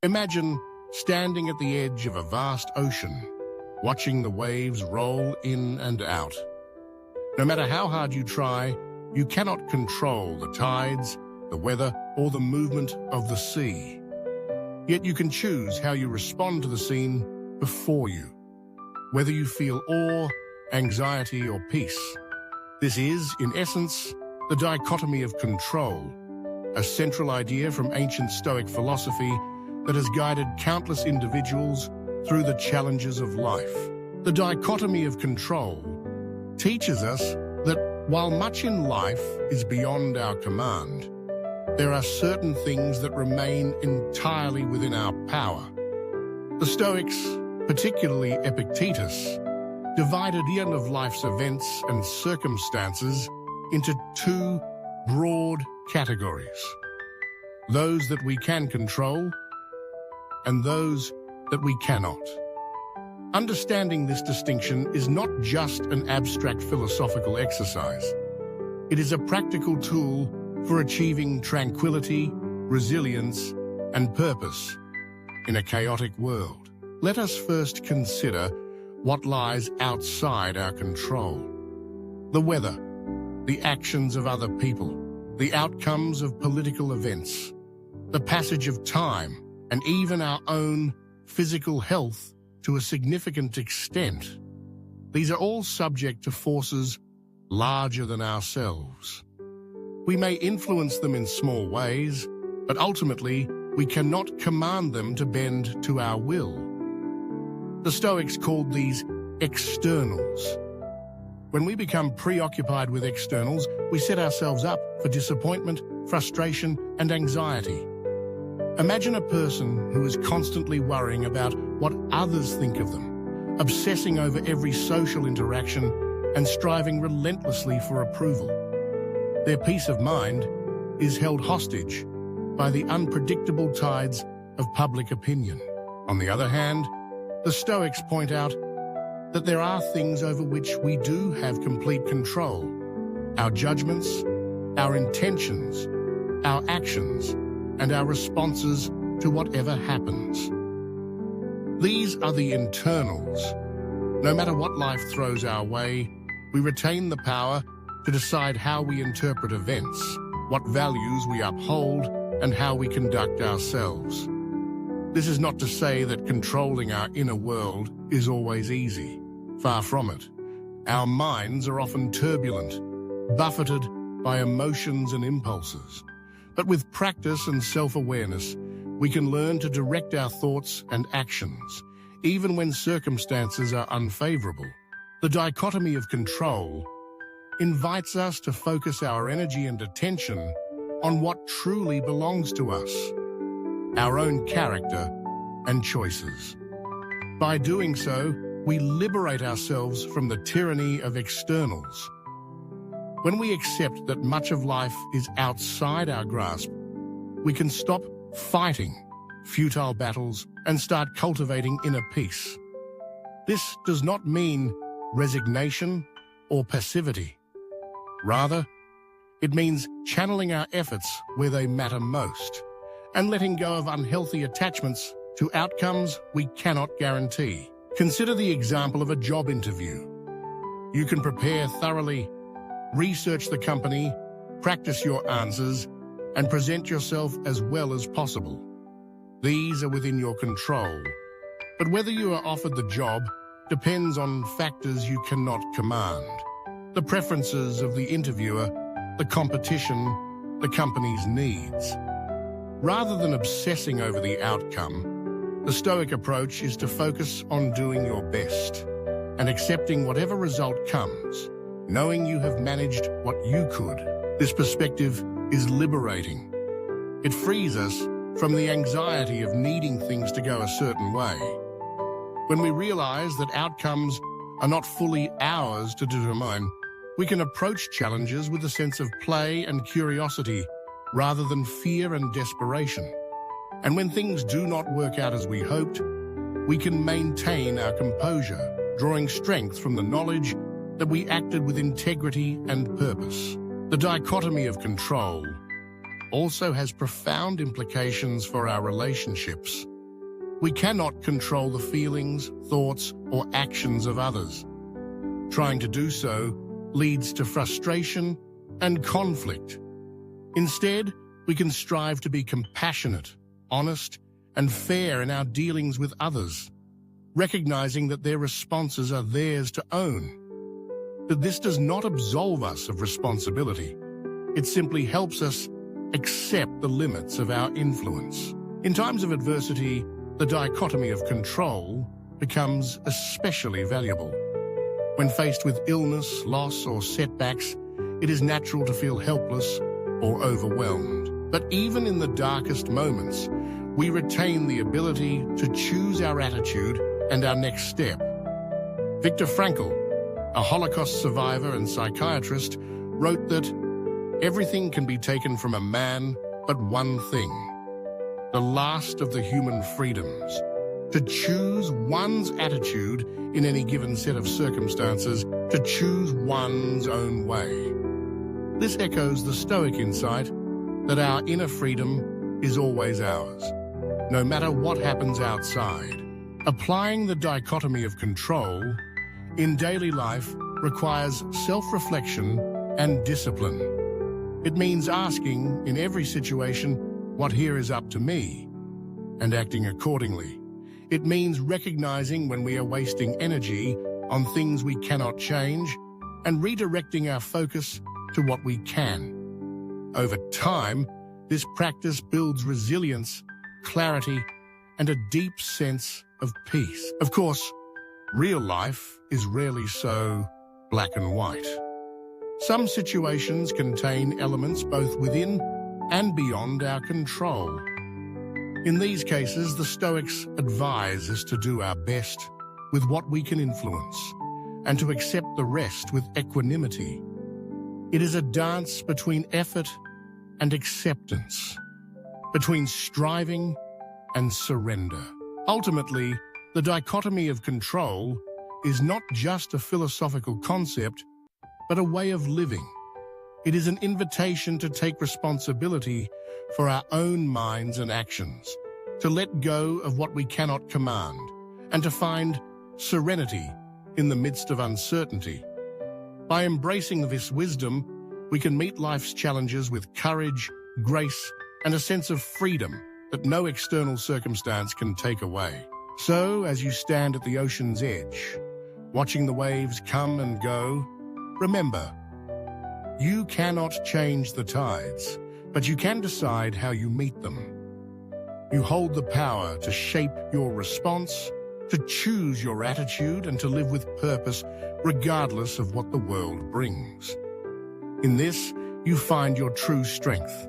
Imagine standing at the edge of a vast ocean, watching the waves roll in and out. No matter how hard you try, you cannot control the tides, the weather, or the movement of the sea. Yet you can choose how you respond to the scene before you, whether you feel awe, anxiety, or peace. This is, in essence, the dichotomy of control, a central idea from ancient Stoic philosophy that has guided countless individuals through the challenges of life. The dichotomy of control teaches us that while much in life is beyond our command, there are certain things that remain entirely within our power. The Stoics, particularly Epictetus, divided the end of life's events and circumstances into two broad categories: those that we can control and those that we cannot. Understanding this distinction is not just an abstract philosophical exercise. It is a practical tool for achieving tranquility, resilience, and purpose in a chaotic world. Let us first consider what lies outside our control. The weather, the actions of other people, the outcomes of political events, the passage of time, and even our own physical health to a significant extent. These are all subject to forces larger than ourselves. We may influence them in small ways, but ultimately we cannot command them to bend to our will. The Stoics called these externals. When we become preoccupied with externals, we set ourselves up for disappointment, frustration, and anxiety. Imagine a person who is constantly worrying about what others think of them, obsessing over every social interaction, and striving relentlessly for approval. Their peace of mind is held hostage by the unpredictable tides of public opinion. On the other hand, the Stoics point out that there are things over which we do have complete control: our judgments, our intentions, our actions, and our responses to whatever happens. These are the internals. No matter what life throws our way, we retain the power to decide how we interpret events, what values we uphold, and how we conduct ourselves. This is not to say that controlling our inner world is always easy. Far from it. Our minds are often turbulent, buffeted by emotions and impulses. But with practice and self-awareness, we can learn to direct our thoughts and actions, even when circumstances are unfavorable. The dichotomy of control invites us to focus our energy and attention on what truly belongs to us, our own character and choices. By doing so, we liberate ourselves from the tyranny of externals. When we accept that much of life is outside our grasp, we can stop fighting futile battles and start cultivating inner peace. This does not mean resignation or passivity. Rather, it means channeling our efforts where they matter most and letting go of unhealthy attachments to outcomes we cannot guarantee. Consider the example of a job interview. You can prepare thoroughly, research the company, practice your answers, and present yourself as well as possible. These are within your control. But whether you are offered the job depends on factors you cannot command. The preferences of the interviewer, the competition, the company's needs. Rather than obsessing over the outcome, the Stoic approach is to focus on doing your best and accepting whatever result comes, knowing you have managed what you could. This perspective is liberating. It frees us from the anxiety of needing things to go a certain way. When we realize that outcomes are not fully ours to determine, we can approach challenges with a sense of play and curiosity rather than fear and desperation. And when things do not work out as we hoped, we can maintain our composure, drawing strength from the knowledge that we acted with integrity and purpose. The dichotomy of control also has profound implications for our relationships. We cannot control the feelings, thoughts, or actions of others. Trying to do so leads to frustration and conflict. Instead, we can strive to be compassionate, honest, and fair in our dealings with others, recognizing that their responses are theirs to own. But this does not absolve us of responsibility. It simply helps us accept the limits of our influence. In times of adversity, the dichotomy of control becomes especially valuable. When faced with illness, loss, or setbacks, it is natural to feel helpless or overwhelmed. But even in the darkest moments, we retain the ability to choose our attitude and our next step. Viktor Frankl, a Holocaust survivor and psychiatrist, wrote that everything can be taken from a man but one thing, the last of the human freedoms, to choose one's attitude in any given set of circumstances, to choose one's own way. This echoes the Stoic insight that our inner freedom is always ours, no matter what happens outside. Applying the dichotomy of control in daily life requires self-reflection and discipline. It means asking in every situation, what here is up to me, and acting accordingly. It means recognizing when we are wasting energy on things we cannot change and redirecting our focus to what we can. Over time, this practice builds resilience, clarity, and a deep sense of peace. Of course, real life is rarely so black and white. Some situations contain elements both within and beyond our control. In these cases, the Stoics advise us to do our best with what we can influence and to accept the rest with equanimity. It is a dance between effort and acceptance, between striving and surrender. Ultimately, the dichotomy of control is not just a philosophical concept, but a way of living. It is an invitation to take responsibility for our own minds and actions, to let go of what we cannot command, and to find serenity in the midst of uncertainty. By embracing this wisdom, we can meet life's challenges with courage, grace, and a sense of freedom that no external circumstance can take away. So, as you stand at the ocean's edge, watching the waves come and go, remember, you cannot change the tides, but you can decide how you meet them. You hold the power to shape your response, to choose your attitude, and to live with purpose regardless of what the world brings. In this, you find your true strength,